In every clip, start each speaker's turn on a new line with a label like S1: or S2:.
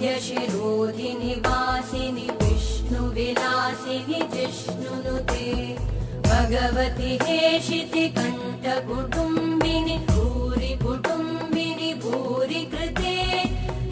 S1: वरविन्ध्यशिरोधिनि वासिनि विष्णुविलासिनि जिष्णुनुते भगवति हेशिति कण्ठकुटुम्बिनि भूरि कुटुम्बिनि भूरि कृते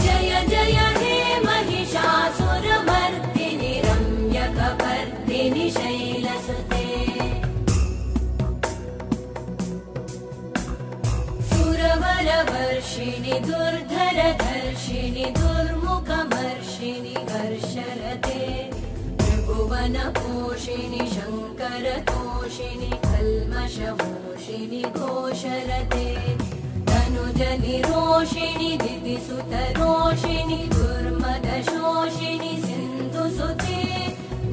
S1: जय जय हे महिषासुरमर्दिनि रम्यकपर्दिनि शैलसुते सुरवरवर्षिणि दुर्धरधर्षिणि दुर्मुखमर्षिणि हर्षरते त्रिभुवनपोषिणि शङ्करतोषिणि कल्मषमोषिणि घोषरते तनुजनिरोषिणि दितिसुतरोषिणि दुर्मदशोषिणि सिन्धुसुते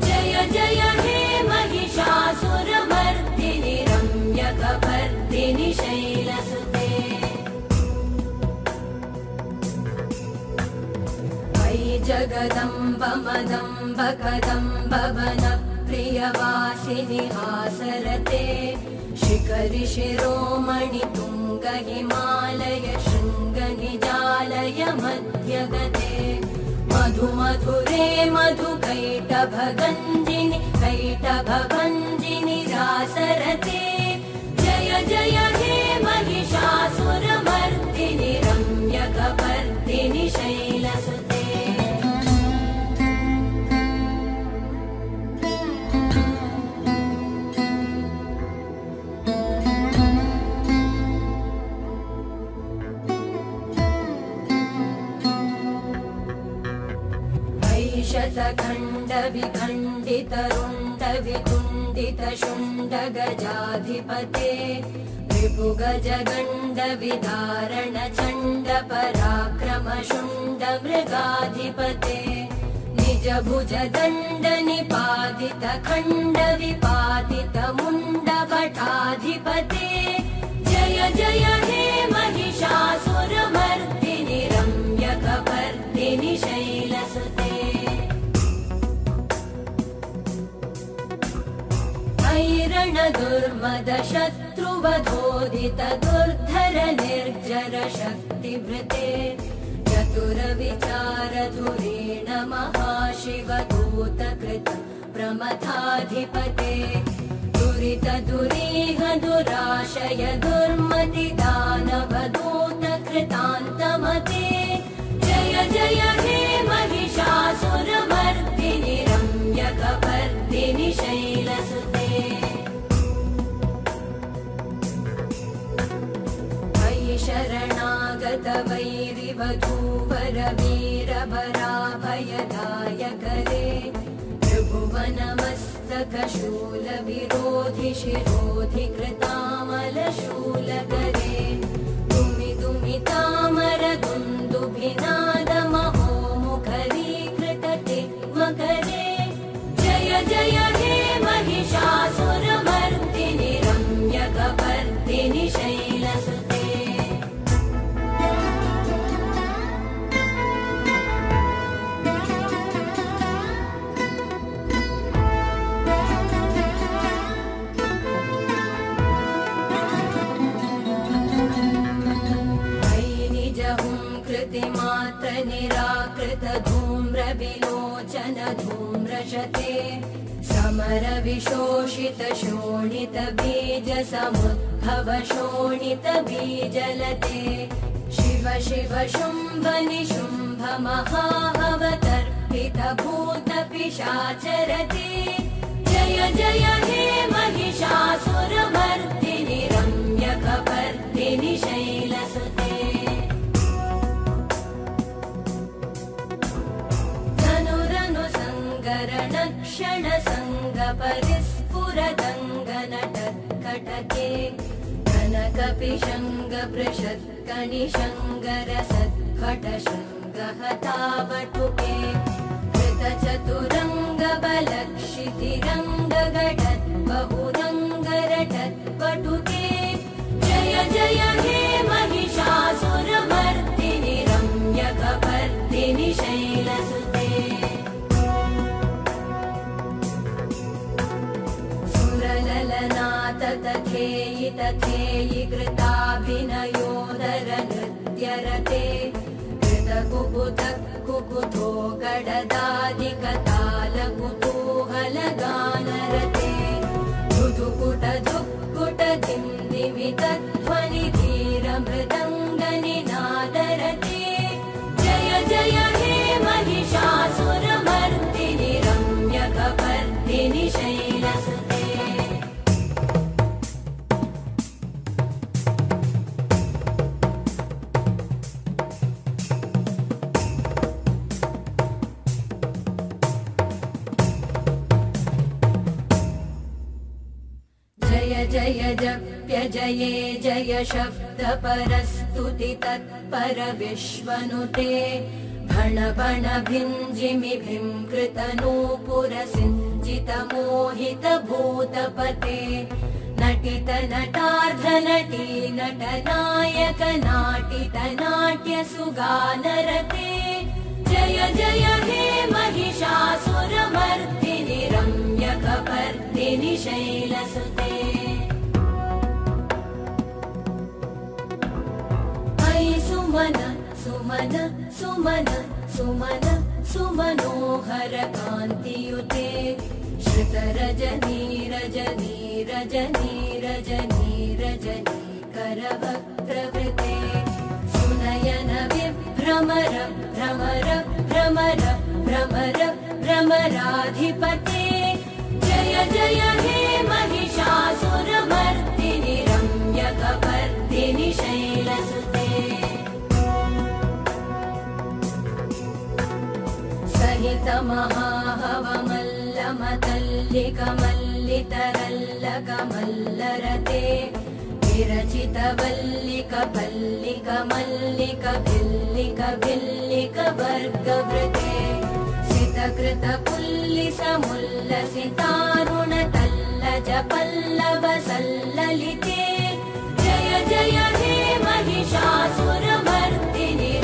S1: जय जय हे महिषासुरमर्दिनि रम्यकपर्दिनि शैलसुते अयि जगदम्ब मदम्ब कदम्ब वनप्रियवासिनि हासरते शिखरि शिरोमणि तुङ्ग हिमालय शृङ्गनिजालय मध्यगते मधुमधुरे मधुकैटभगञ्जिनि कैटभभञ्जिनि रासरते जय जय हे महिषासुरमर्दिनि रम्यकपर्दिनि शैलसुते शतखण्ड विखण्डित रुण्ड वितुण्डित शुण्ड गजाधिपते रिपुगज गण्ड विदारण चण्ड पराक्रम शुण्ड मृगाधिपते निज भुज दण्ड निपातित खण्ड विपातित मुण्ड भटाधिपते जय जय हे महिषासुरमर्दिनि रम्यकपर्दिनि शैलसुते ऐरण दुर्मद शत्रुवधोदित दुर्धर निर्जर शक्तिभृते चतुर विचार धुरेण महाशिवदूत कृत प्रमथाधिपते दुरित दुरीह दुराशय दुर्मति दानवदूत कृतान्तमते जय जय हे महिषासुरमर्दिनि रम्यकपर्दिनि शैलसुते अयि शरणागत वैरिवधूवर वीरभराभयदायकरे त्रिभुवनमस्तक शूल विरोधि शिरोधि कृतामलशूलकरे दुमि दुमि तामर दुन्दुभिनाद महोमुखरीकृतते मकरे जय जय हे महिषासुरमर्दिनि रम्यकपर्दिनि शैलसुते मात्र निराकृत धूम्र विलोचन धूम्रशते समर विशोषित शोणित बीज समुद्भव शोणित बीजलते शिव शिव शुम्भ निशुम्भ महाहवतर्पित भूत पिशाचरते जय जय हे महिषासुरमर्दिनि रम्यकपर्दिनि शैलसुते क्षण संग परिस्फुरदङ्गनटत्कटके कनकपिशङ्ग पृषत्कनिशङ्ग रसत्कट शृङ्गहतावटुके कृतचतुरङ्ग बलक्षितिरङ्ग घटत् बहुरङ्गरटत्पटुके जय जय हे महिषासुरमर्दिनि रम्यकपर्दिनि शैलसुते तथेयि तथेयि कृताभिनयोदर नृत्यरते कृतकुकुत शरदादिकतालकुतूहलगानरते धुधुकुटधुक्कुटदिन्दिमितध्वनिधीरमृदङ्गनिनादरते जय जय हे महिषासुरमर्दिनि रम्यकपर्दिनि शैलसुते जय जप्य जये जय शब्दपरस्तुति तत्पर विश्वनुते भण भण भिञ्जिमिभिं कृतनूपुरसिञ्चितमोहित भूतपते नटित नटार्धनटी नटनायक नाटित नाट्यसुगानरते जय जय हे महिषासुरमर्दिनि रम्यकपर्दिनि शैलसुते सुमन सुमन सुमन सुमन सुमनोहर कान्तियुते श्रुतरजनी रजनी रजनी रजनी रजनी करवक्त्रवृते सुनयन विभ्रमर भ्रमर भ्रमर भ्रमर भ्रमराधिपते जय जय हे महिषासुरमर्दिनि रम्यकपर्दिनि शैलसुते सहितमहाहवमल्लमतल्लिकमल्लितरल्लकमल्लरते विरचितवल्लिकपल्लिकमल्लिकभिल्लिकभिल्लिकवर्गवृते सितकृतपुल्लिसमुल्लसितारुणतल्लजपल्लवसल्ललिते जय जय हे महिषासुरमर्दिनि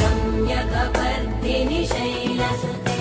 S1: रम्यकपर्दिनि शैलसुते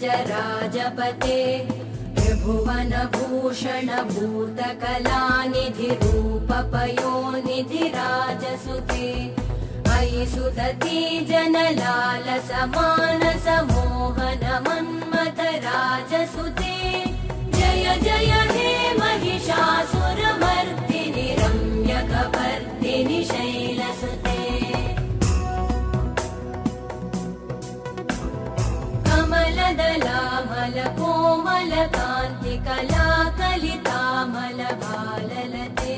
S1: विरलगण्डगलन्मदमेदुरमत्तमतङ्गजराजपते त्रिभुवनभूषण भूतकलानिधिरूपपयोनिधिराजसुते अयि सुदती जनलालसमानसमोहनमन्मथराजसुते जय जय हे महिषासुरमर्दिनि रम्यकपर्दिनि शैलसुते कमलदलामलकोमलकान्तिकलाकलितामलभाललते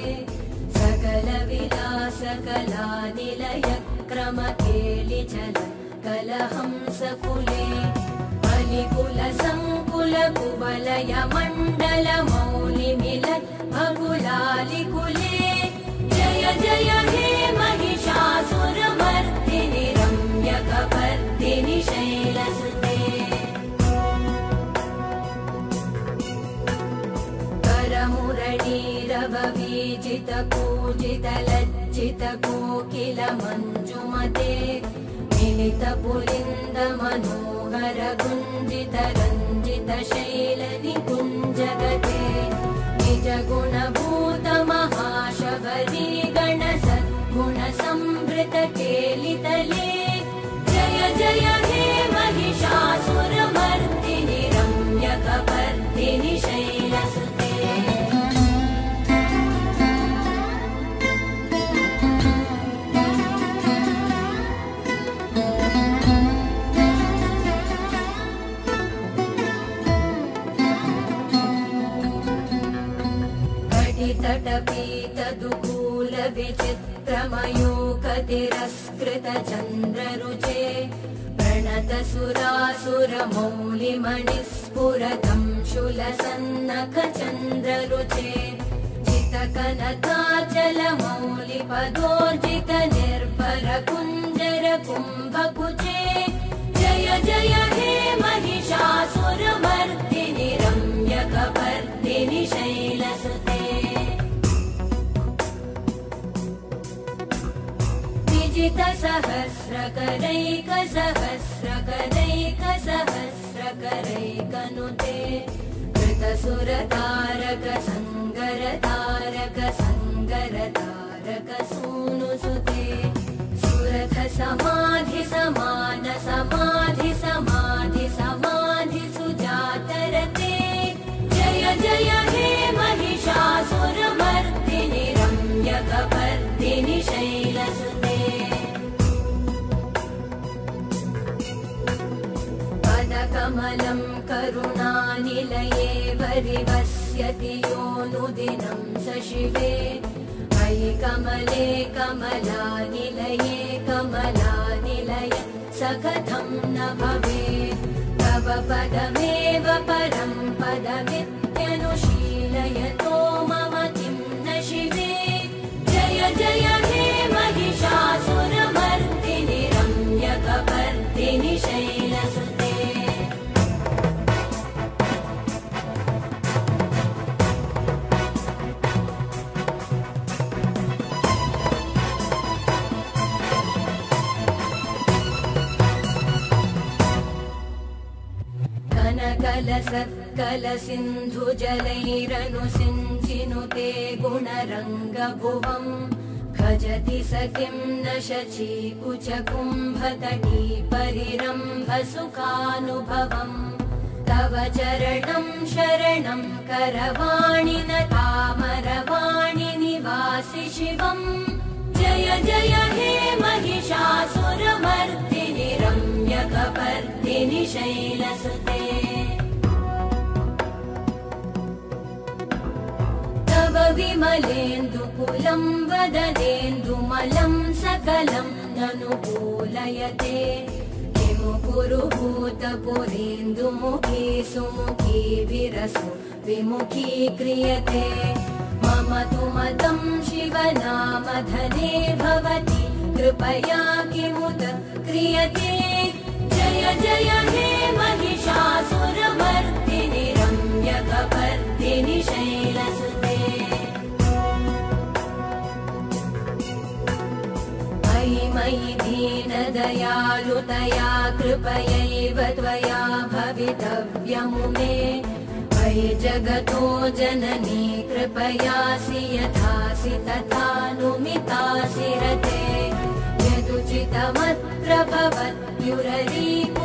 S1: सकलविलासकलानिलयक्रमकेलिचल कलहंसकुले अलिकुलसङ्कुलकुवलयमण्डलमौलिमिलत् भगुलालिकुले जय जय हे महिषासुरमर्दिनि रम्यकपर्दिनि शैलसुते करमुरलीरववीजितपूजितलज्जितकोकिलमञ्जुमते मिलितपुलिन्दमनोहर गुञ्जितरञ्जितशैलनिकुञ्जगते निजगुणभूतमहाशबरी गणसद्गुणसंवृतकेलितले जय जय हे महिषासुरमर्दिनि रम्यकपर्दिनि शैलसुते तटपीतदुकूलविचित्रमयूकतिरस्कृतचन्द्ररुचे प्रणतसुरासुरमौलिमणिस्फुरतं शूलसन्नखचन्द्ररुचे जितकनकाचलमौलिपदोर्जितनिर्भरकुञ्जरकुम्भकुचे जय जय हे महिषासुरमर्दिनि रम्यकपर्दिनि शैलसुते विजितसहस्रकरैकसहस्रकरैकसहस्रकरैकनुते कृतसुरतारकसङ्गरतारकसङ्गरतारकसूनुसुते सुरथसमाधि समान समाधि समाधि समाधि सुजातरते जय जय हे महिषासुरमर्दिनि रम्यकपर्दिनि शैलसुते पदकमलं करुणानिलये वरिवस्यति योऽनुदिनं स शिवे अयि कमले कमलानिलये कमलानिलय स कथं न भवेत् तव पदमेव परं पदमित्यनुशीलयतो मम किं न शिवे जय जय हे महिषासुरमर्दिनि रम्यकपर्दिनि शैलसुते कनकलसत्कलसिन्धुजलैरनुसिञ्चिनुते गुणरङ्गभुवम् खजति स किं न शचीकुचकुम्भतटी परिरम्भसुखानुभवम् तव चरणं शरणं करवाणि न तामरवाणि निवासि शिवम् जय जय हे महिषासुरमर्दिनि रम्यकपर्दिनि शैलसुते तव विमलेन्दुकुलं वदनेन्दुमलं सकलं ननुकूलयते किमुकुरुभूतपुरेन्दुमुखी सुमुखी विरसु विमुखी क्रियते मम तु मतं शिवनामधने भवति कृपया किमुत क्रियते जय जय हे महिषासुरमर्दिनि रम्यकपर्दिनि शैलसुते मयि मयि दीनदयालुतया कृपयैव त्वया भवितव्यमुमे मयि जगतो जननी कृपयासि यथासि तथानुमितासि रते यदुचितमत्र भवत्युररीकुले